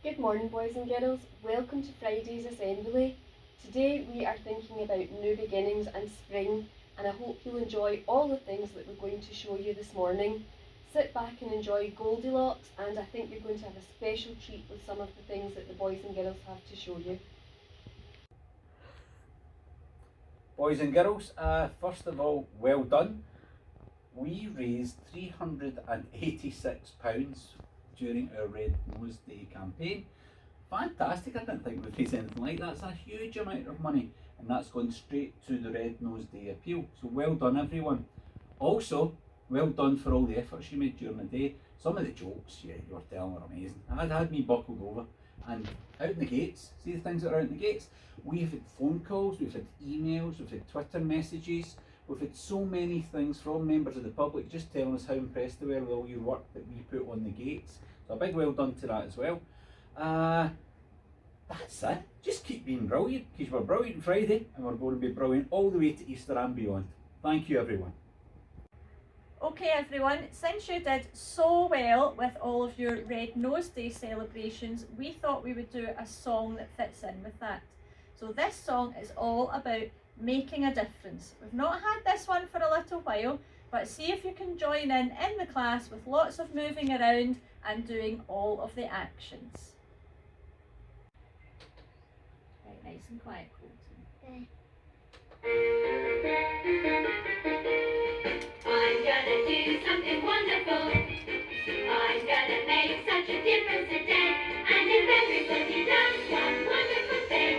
Good morning, boys and girls. Welcome to Friday's Assembly. Today we are thinking about new beginnings and spring, and I hope you'll enjoy all the things that we're going to show you this morning. Sit back and enjoy Goldilocks, and I think you're going to have a special treat with some of the things that the boys and girls have to show you. Boys and girls, first of all, well done. We raised £386 during our Red Nose Day campaign. Fantastic, I didn't think we'd raise anything like that. That's a huge amount of money, and that's gone straight to the Red Nose Day appeal. So well done everyone. Also, well done for all the efforts you made during the day. Some of the jokes, yeah, you were telling were amazing. I had me buckled over. And out in the gates, see the things that are out in the gates? We've had phone calls, we've had emails, we've had Twitter messages, we've had so many things from members of the public just telling us how impressed they were with all your work that we put on the gates. So a big well done to that as well. That's it. Just keep being brilliant, because we're brilliant Friday and we're going to be brilliant all the way to Easter and beyond. Thank you everyone. Okay everyone, since you did so well with all of your Red Nose Day celebrations, we thought we would do a song that fits in with that. So this song is all about making a difference. We've not had this one for a little while, but see if you can join in the class with lots of moving around and doing all of the actions. Right, nice and quiet, Colton. I'm gonna do something wonderful. I'm gonna make such a difference today. And if everybody does one wonderful thing,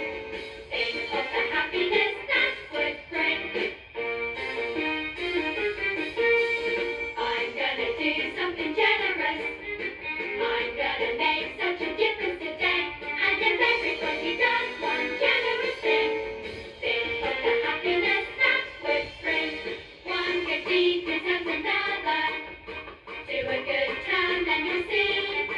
think of the happiness that would bring. I'm gonna do something generous. I'm gonna make such a difference today. And if everybody does one generous thing, think of the happiness that would bring. One good deed deserves another. Do a good turn, then you'll see.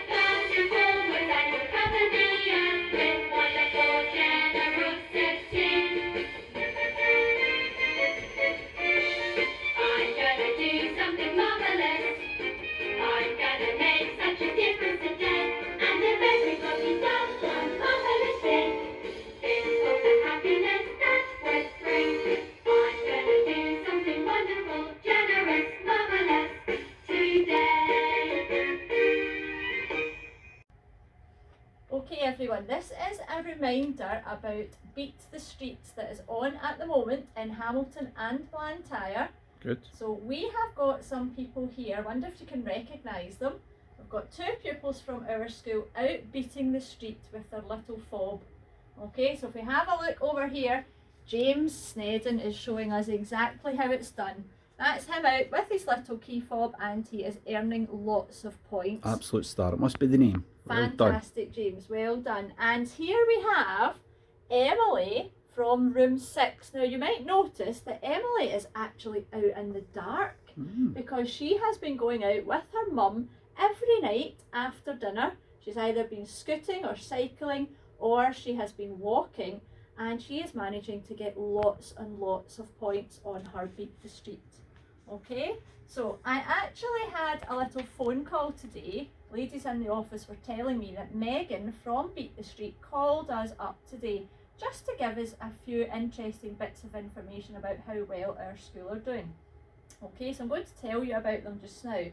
Close your forwards and you'll cover the earth with wonderful generosity. I'm gonna do something marvelous. I'm gonna make such a difference today. And if everybody does one marvelous thing, think of the happiness that would bring. I'm gonna do something wonderful, generous, marvelous today. Okay everyone, this is a reminder about Beat the Streets that is on at the moment in Hamilton and Blantyre. Good. So we have got some people here, I wonder if you can recognise them. We've got two pupils from our school out beating the street with their little fob. Okay, so if we have a look over here, James Snedden is showing us exactly how it's done. That's him out with his little key fob and he is earning lots of points. Absolute star. It must be the name. Well done. Fantastic, James, well done. And here we have Emily from room 6. Now you might notice that Emily is actually out in the dark because she has been going out with her mum every night after dinner. She's either been scooting or cycling or she has been walking, and she is managing to get lots and lots of points on her Beat the Street. Okay, so I actually had a little phone call today. Ladies in the office were telling me that Megan from Beat the Street called us up today just to give us a few interesting bits of information about how well our school are doing. Okay, so I'm going to tell you about them just now.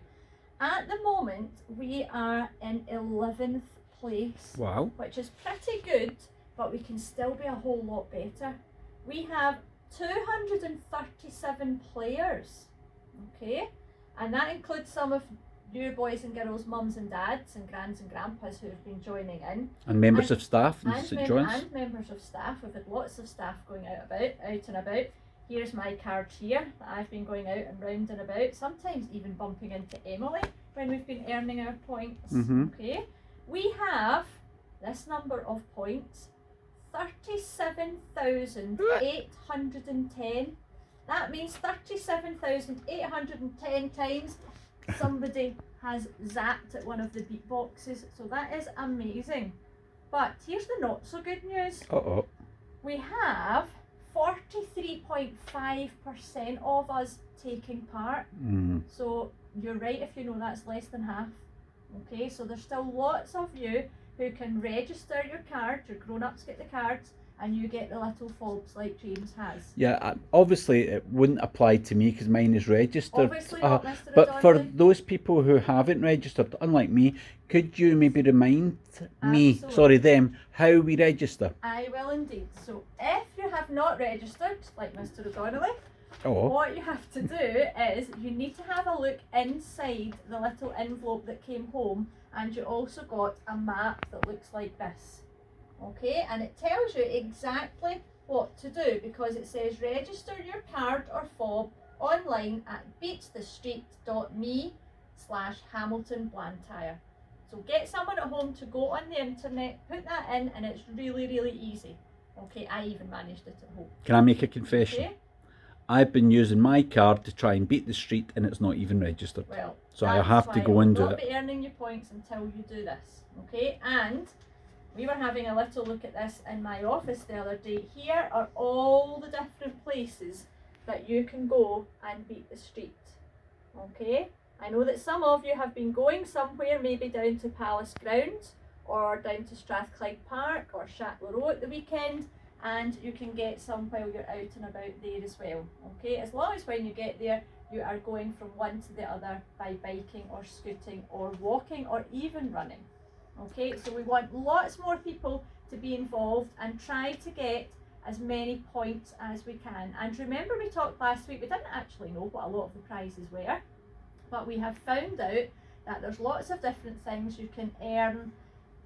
At the moment, we are in 11th place, Wow. which is pretty good, but we can still be a whole lot better. We have 237 players, okay, and that includes some of you boys and girls, mums and dads and grands and grandpas who have been joining in. And members of staff in And, St John's. and members of staff. We've had lots of staff going out and about. Here's my card here that I've been going out and round and about, sometimes even bumping into Emily when we've been earning our points. Okay, we have this number of points, 37,810. That means 37,810 times somebody has zapped at one of the beatboxes, so that is amazing. But here's the not so good news. Uh-oh. We have 43.5% of us taking part. So you're right if you know that's less than half. Okay, so there's still lots of you who can register your card. Your grown-ups get the cards and you get the little fobs like James has. Yeah, obviously it wouldn't apply to me because mine is registered. Obviously not, Mr. But for O'Donnelly. those people who haven't registered, unlike me, could you maybe remind Absolutely. them, how we register? I will indeed. So if you have not registered, like Mr. O'Donnelly, Oh, what you have to do is you need to have a look inside the little envelope that came home, and you also got a map that looks like this. Okay, and it tells you exactly what to do because it says register your card or fob online at beatsthestreet.me/Hamilton Blantyre. So get someone at home to go on the internet, put that in, and it's really, really easy. Okay, I even managed it at home. can I make a confession? Okay, I've been using my card to try and beat the street and it's not even registered. well, So I that's have to why go and you'll do not it. be earning your points until you do this. Okay, and we were having a little look at this in my office the other day. Here are all the different places that you can go and beat the street. Okay, I know that some of you have been going somewhere, maybe down to Palace Grounds or down to Strathclyde Park or Shatlow Row at the weekend, and you can get some while you're out and about there as well. Okay, as long as when you get there you are going from one to the other by biking or scooting or walking or even running. Okay, so we want lots more people to be involved and try to get as many points as we can. And remember, we talked last week, we didn't actually know what a lot of the prizes were, but we have found out that there's lots of different things you can earn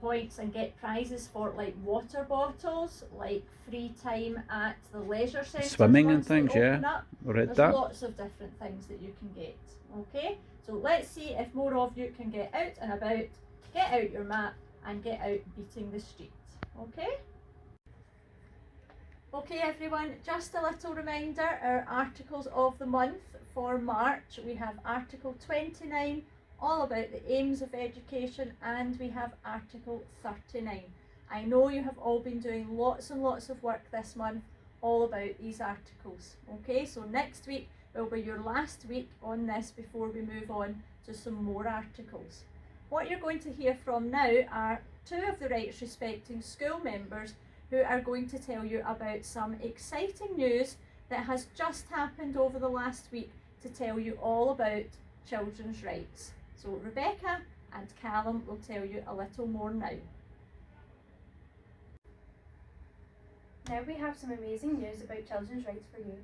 points and get prizes for, like water bottles, like free time at the leisure centres, Swimming and once they things, open yeah. up. I read There's that. lots of different things that you can get. Okay, so let's see if more of you can get out and about, get out your map and get out beating the street. Okay? Okay everyone, just a little reminder, our articles of the month for March, we have article 29, all about the aims of education, and we have article 39. I know you have all been doing lots and lots of work this month all about these articles. Okay, so next week will be your last week on this before we move on to some more articles. What you're going to hear from now are two of the Rights Respecting School members who are going to tell you about some exciting news that has just happened over the last week to tell you all about children's rights. So Rebecca and Callum will tell you a little more now. Now we have some amazing news about children's rights for you.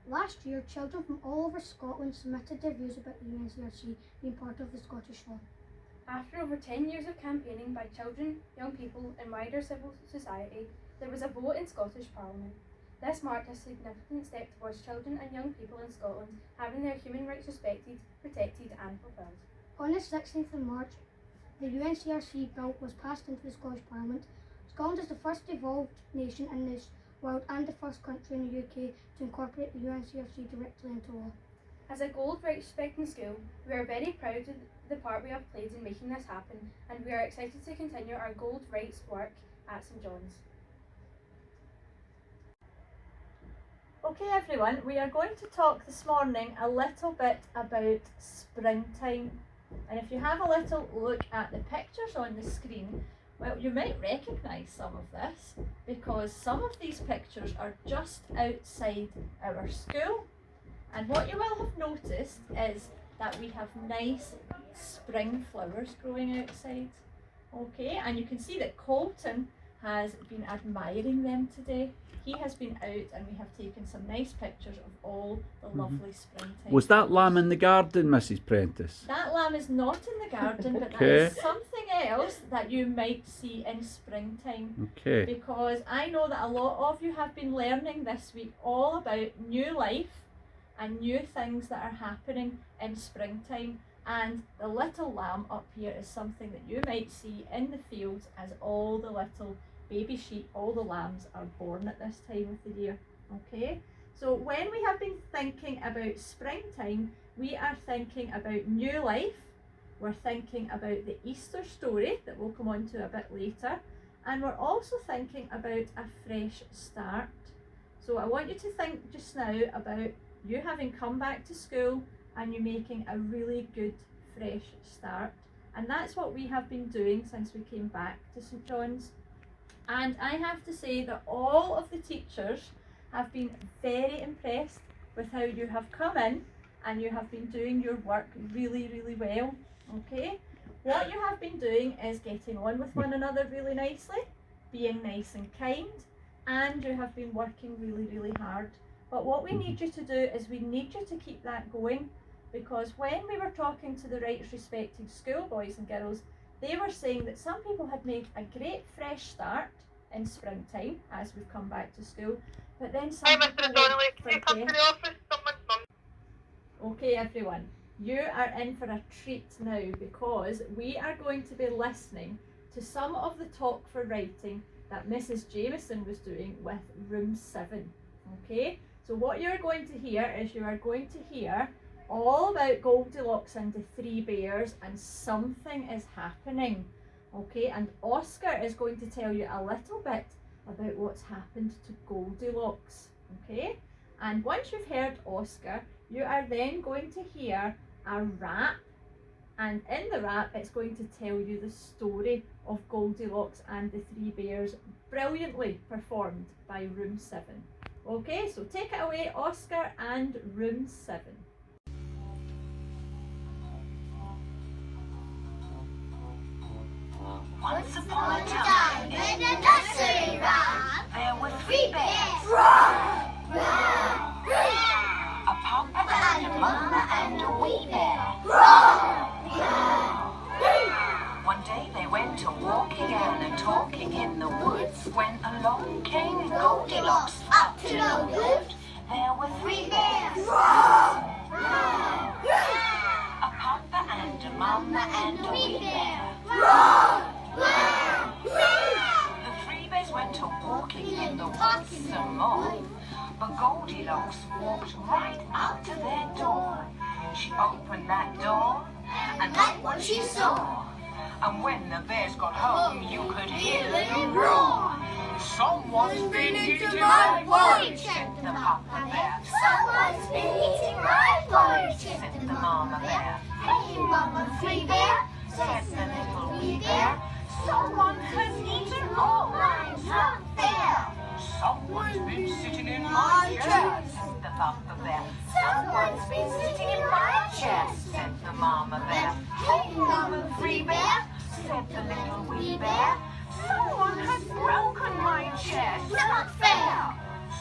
Last year, children from all over Scotland submitted their views about the UNCRC being part of the Scottish law. After over 10 years of campaigning by children, young people and wider civil society, there was a vote in Scottish Parliament. This marked a significant step towards children and young people in Scotland having their human rights respected, protected and fulfilled. On the 16th of March, the UNCRC bill was passed into the Scottish Parliament. Scotland is the first devolved nation in this world and the first country in the UK to incorporate the UNCRC directly into law. As a Gold Rights Respecting School, we are very proud of the part we have played in making this happen, and we are excited to continue our Gold Rights work at St John's. Okay everyone, we are going to talk this morning a little bit about springtime. And if you have a little look at the pictures on the screen, well, you might recognise some of this because some of these pictures are just outside our school. And what you will have noticed is that we have nice spring flowers growing outside. Okay, and you can see that Colton has been admiring them today. He has been out and we have taken some nice pictures of all the lovely springtime. Was that flowers. lamb in the garden, Mrs. Prentice? That lamb is not in the garden, but that Okay. is something else that you might see in springtime. Okay. Because I know that a lot of you have been learning this week all about new life and new things that are happening in springtime. And the little lamb up here is something that you might see in the fields as all the little baby sheep, all the lambs are born at this time of the year. Okay, so when we have been thinking about springtime, we are thinking about new life, we're thinking about the Easter story that we'll come on to a bit later, and we're also thinking about a fresh start. So I want you to think just now about you having come back to school and you making a really good fresh start, And that's what we have been doing since we came back to St John's. And I have to say that all of the teachers have been very impressed with how you have come in and you have been doing your work really, really well. Okay? What you have been doing is getting on with one another really nicely, being nice and kind, and you have been working really, really hard. But what we need you to do is we need you to keep that going, because when we were talking to the Rights Respected School boys and girls, they were saying that some people had made a great fresh start in springtime as we've come back to school, but then some Hi, people Mr. Donnelly. Can you come to forget. the office? Someone's mum. Okay, everyone, you are in for a treat now, because we are going to be listening to some of the talk for writing that Mrs. Jameson was doing with Room 7. Okay, so what you're going to hear is you are going to hear all about Goldilocks and the Three Bears, and something is happening. Okay, and Oscar is going to tell you a little bit about what's happened to Goldilocks. Okay, and once you've heard Oscar, you are then going to hear a rap, and in the rap it's going to tell you the story of Goldilocks and the Three Bears, brilliantly performed by Room 7. Okay, so take it away, Oscar and Room 7. Once upon a time, in a nursery rhyme, there were three bears. A papa and a mama and a wee bear. One day they went a walking and a talking in the woods, when along came Goldilocks, up to no good. There were three bears. A papa and a mama and a wee bear. The three bears went a walking in the woods some more, but Goldilocks walked right up to their door. She opened that door, and look what she saw. And when the bears got home, you could hear them roar. Someone's been eating my porridge, said the papa bear. Someone's been eating my porridge, said the mama bear. Hey, mama three bear, said the little wee bear. Someone has eaten all mine, not fair. Someone's been sitting in my chair, said the papa bear. Someone's been sitting in my chair, said the mama bear. Hey, mama three bear, said the little wee bear. Someone has broken my chair, not fair.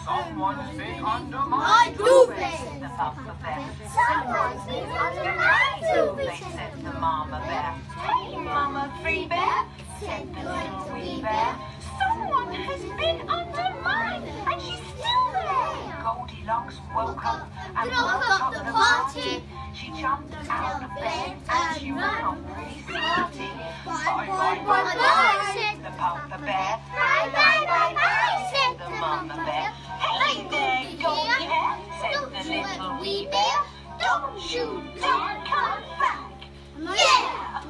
Someone's been under my duvet, said the papa bear. Someone's been under my duvet, said the mama bear. Hey, mama three bear, said the little wee bear. Someone has been under mine, and she's still there. Goldilocks woke up and broke up the party. She jumped out of bed and she ran on pretty smarty. Bye, bye, bye, bye, said the papa bear. Bye, bye, bye, bye, said the mama bear. Hey there, Goldie hair, said the little wee bear. Don't you dare come back. Yeah!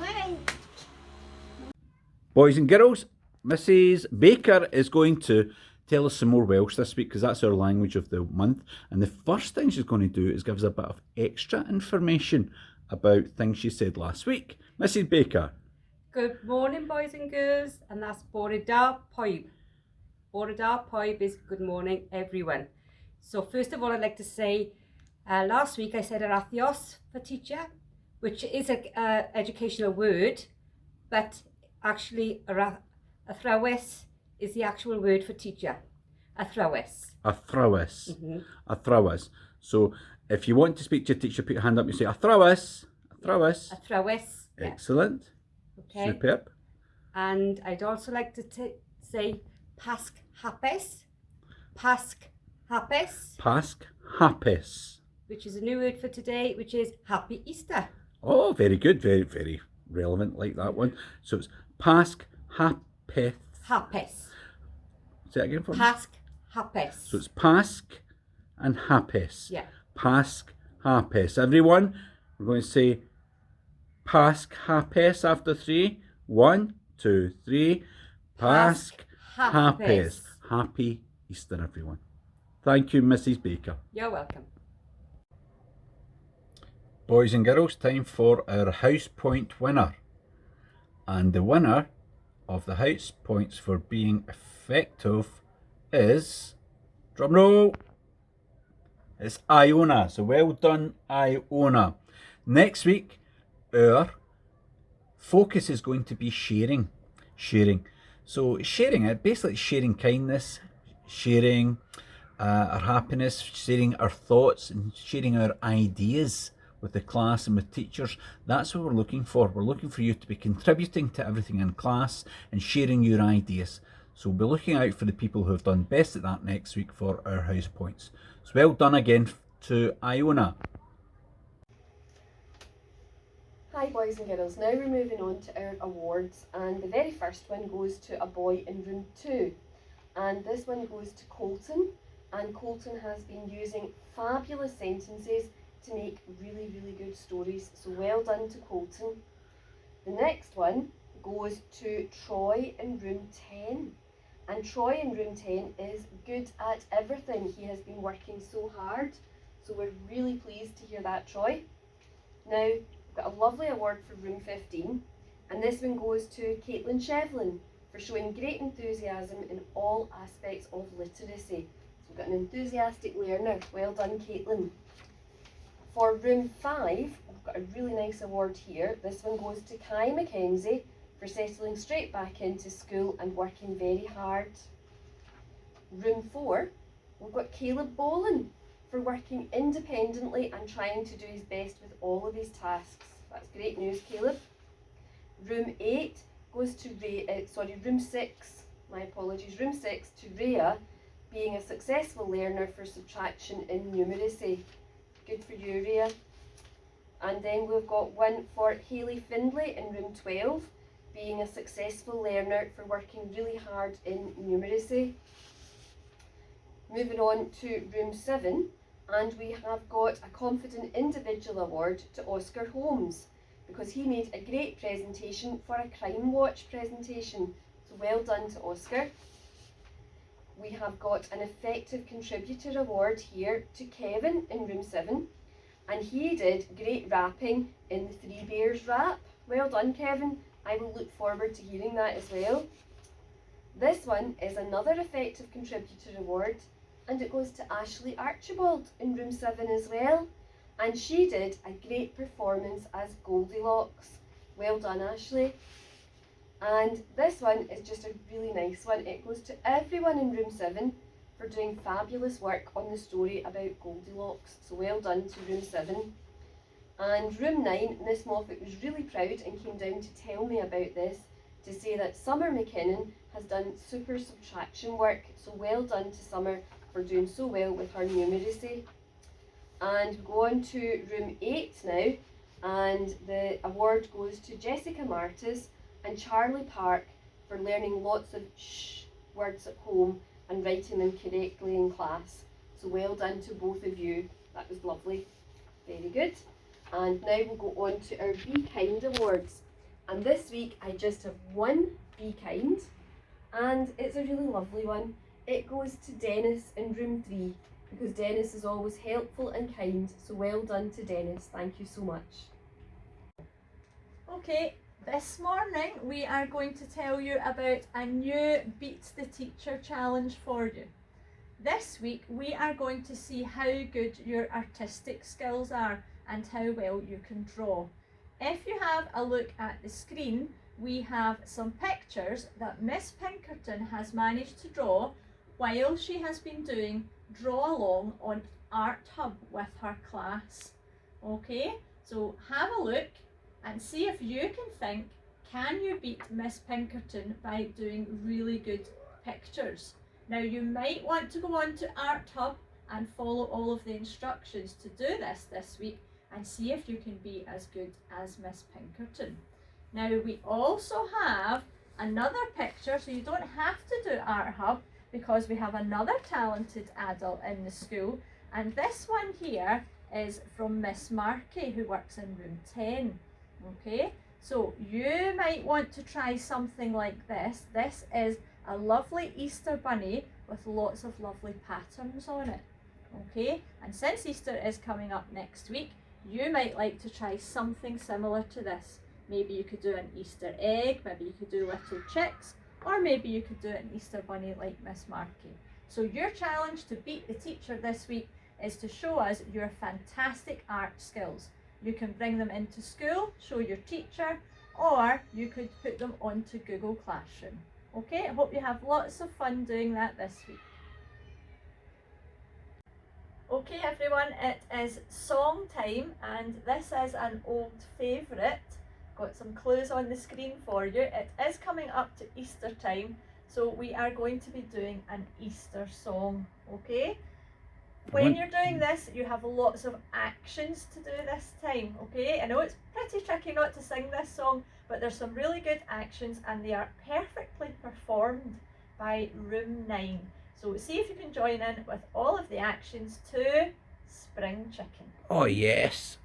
Boys and girls, Mrs. Baker is going to tell us some more Welsh this week, because that's our language of the month. And the first thing she's going to do is give us a bit of extra information about things she said last week. Mrs. Baker. Good morning, boys and girls, and that's Bore da Poib. Bore da Poib is good morning, everyone. So first of all, I'd like to say, last week I said arathios for teacher, which is an educational word, but actually athrawes is the actual word for teacher. Athrawes. Athrawes. Mm-hmm. Athrawes. So if you want to speak to your teacher, put your hand up and say Athrawes. Athrawes. Athrawes. Yeah. Excellent. Okay. Superb. And I'd also like to say Pasc hapes. Pasc hapes. Pasc hapes. Which is a new word for today, which is Happy Easter. Oh, very good. Very, very relevant, like that one. So it's Pasc hapes. Hapes. Say it again for me. Pasc hapes. So it's Pasc and hapes. Yeah. Pasc hapes. Everyone, we're going to say Pasc hapes after 3. 1, 2, 3. Pasc hapes. Happy Easter, everyone. Thank you, Mrs. Baker. You're welcome. Boys and girls, time for our House Point winner. And the winner of the house points for being effective is, drum roll, it's Iona. So well done, Iona. Next week, our focus is going to be sharing. So sharing it, basically sharing kindness, sharing our happiness, sharing our thoughts, and sharing our ideas with the class and with teachers. That's what we're looking for. We're looking for you to be contributing to everything in class and sharing your ideas. So we'll be looking out for the people who have done best at that next week for our house points. So well done again to Iona. Hi boys and girls, now we're moving on to our awards, and the very first one goes to a boy in room 2, and this one goes to Colton, and Colton has been using fabulous sentences to make really good stories, so well done to Colton. The next one goes to Troy in room 10, and Troy in room 10 is good at everything. He has been working so hard, so we're really pleased to hear that, Troy. Now, we've got a lovely award for room 15, and this one goes to Caitlin Shevlin for showing great enthusiasm in all aspects of literacy. So we've got an enthusiastic learner. Well done, Caitlin. For room 5, we've got a really nice award here. This one goes to Kai Mackenzie for settling straight back into school and working very hard. Room 4, we've got Caleb Boland for working independently and trying to do his best with all of his tasks. That's great news, Caleb. Room 8 goes to room 6, my apologies, room 6 to Rhea, being a successful learner for subtraction in numeracy. Good for you, Rhea. And then we've got one for Hayley Findlay in room 12, being a successful learner for working really hard in numeracy. Moving on to room 7, and we have got a Confident Individual Award to Oscar Holmes because he made a great presentation for a Crime Watch presentation. So well done to Oscar. We have got an Effective Contributor Award here to Kevin in room 7, and he did great rapping in the Three Bears rap. Well done, Kevin. I will look forward to hearing that as well. This one is another Effective Contributor Award, and it goes to Ashley Archibald in room 7 as well, and she did a great performance as Goldilocks. Well done, Ashley. And this one is just a really nice one. It goes to everyone in room 7 for doing fabulous work on the story about Goldilocks. So well done to room 7. And room 9, Miss Moffat was really proud and came down to tell me about this, to say that Summer McKinnon has done super subtraction work. So well done to Summer for doing so well with her numeracy. And we go on to room 8 now, and the award goes to Jessica Martis and Charlie Park for learning lots of shh words at home and writing them correctly in class. So well done to both of you. That was lovely. Very good. And now we'll go on to our Be Kind awards. And this week I just have one Be Kind, and it's a really lovely one. It goes to Dennis in room 3 because Dennis is always helpful and kind. So well done to Dennis. Thank you so much. Okay, this morning we are going to tell you about a new Beat the Teacher challenge for you. This week we are going to see how good your artistic skills are and how well you can draw. If you have a look at the screen, we have some pictures that Miss Pinkerton has managed to draw while she has been doing Draw Along on Art Hub with her class. Okay, so have a look and see if you can think, can you beat Miss Pinkerton by doing really good pictures? Now you might want to go on to Art Hub and follow all of the instructions to do this week and see if you can be as good as Miss Pinkerton. Now we also have another picture, so you don't have to do Art Hub because we have another talented adult in the school, and this one here is from Miss Markey who works in room 10. Okay, so you might want to try something like this. This is a lovely Easter bunny with lots of lovely patterns on it. Okay, and since Easter is coming up next week, you might like to try something similar to this. Maybe you could do an Easter egg, maybe you could do little chicks, or maybe you could do an Easter bunny like Miss Markey. So your challenge to beat the teacher this week is to show us your fantastic art skills. You can bring them into school, show your teacher, or you could put them onto Google Classroom. Okay, I hope you have lots of fun doing that this week. Okay everyone, it is song time and this is an old favourite. Got some clues on the screen for you. It is coming up to Easter time, so we are going to be doing an Easter song, okay? When you're doing this, you have lots of actions to do this time, okay? I know it's pretty tricky not to sing this song, but there's some really good actions and they are perfectly performed by Room 9. So see if you can join in with all of the actions to Spring Chicken. Oh yes.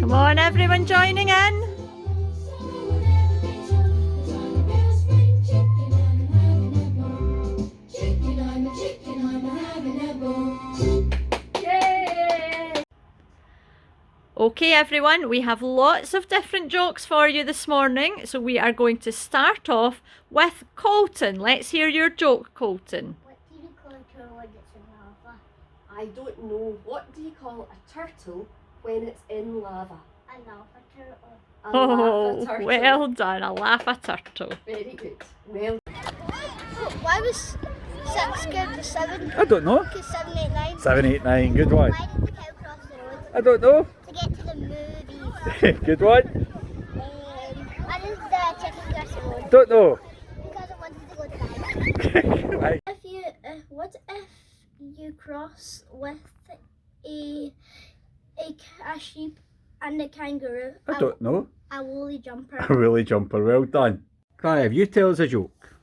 Come on everyone joining in. Yay! Okay everyone, we have lots of different jokes for you this morning, so we are going to start off with Colton. Let's hear your joke, Colton. What do you call a turtle when it's in lava? I don't know. What do you call a turtle when it's in lava? A lava turtle. A Oh, lava turtle. well done, a lava turtle. Very good. Well, Why was 6 good to 7? I don't know. Because 7, 8, 9. 7, 8, 9, good one. Why did the cow cross the road? I don't know. To get to the movies. Good one. Why did the chicken cross the road? Don't know. Because it wanted to go to bed. Right. What if you cross with a sheep and a kangaroo? I don't know. A woolly jumper. A woolly jumper, well done. Clive, you tell us a joke.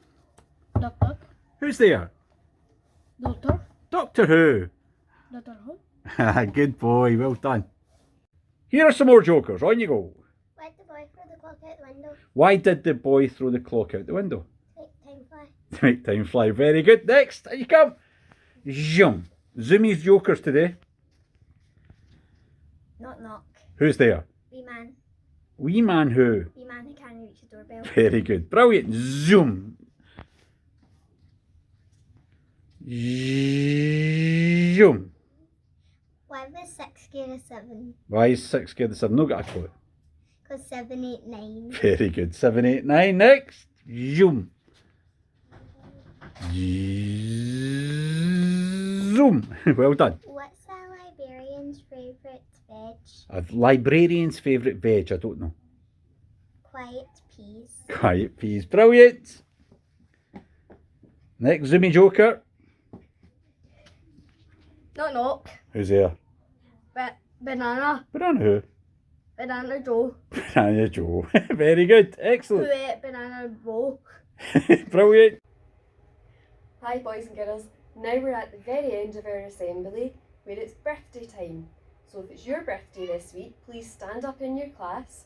Knock knock. Who's there? Doctor. Doctor Who. Doctor Who. Good boy, well done. Here are some more jokers. On you go. Why'd the boy throw the clock out the window? Why did the boy throw the clock out the window? Make time fly. To make time fly. Very good. Next, here you come. Zoom. Zoomy's jokers today. Knock knock. Who's there? Wee man. Wee man who? Wee man who can't reach the doorbell. Very good. Brilliant. Zoom. Zoom. Why was 6 scared of 7? Why is 6 scared of 7? No got a clue. Because 7, 8, 9. Very good. 7, 8, 9. Next. Zoom. Zoom. Well done. What's a librarian's favourite veg? A librarian's favourite veg. I don't know. Quiet peas. Quiet peas. Brilliant. Next Zoomy joker. Knock knock. Who's there? Banana. Banana who? Banana Joe. Banana Joe. Very good. Who Excellent. ate banana bowl? Brilliant. Hi boys and girls, now we're at the very end of our assembly where it's birthday time. So if it's your birthday this week, please stand up in your class.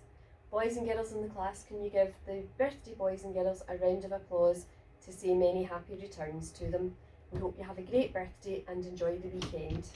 Boys and girls in the class, can you give the birthday boys and girls a round of applause to say many happy returns to them. We hope you have a great birthday and enjoy the weekend.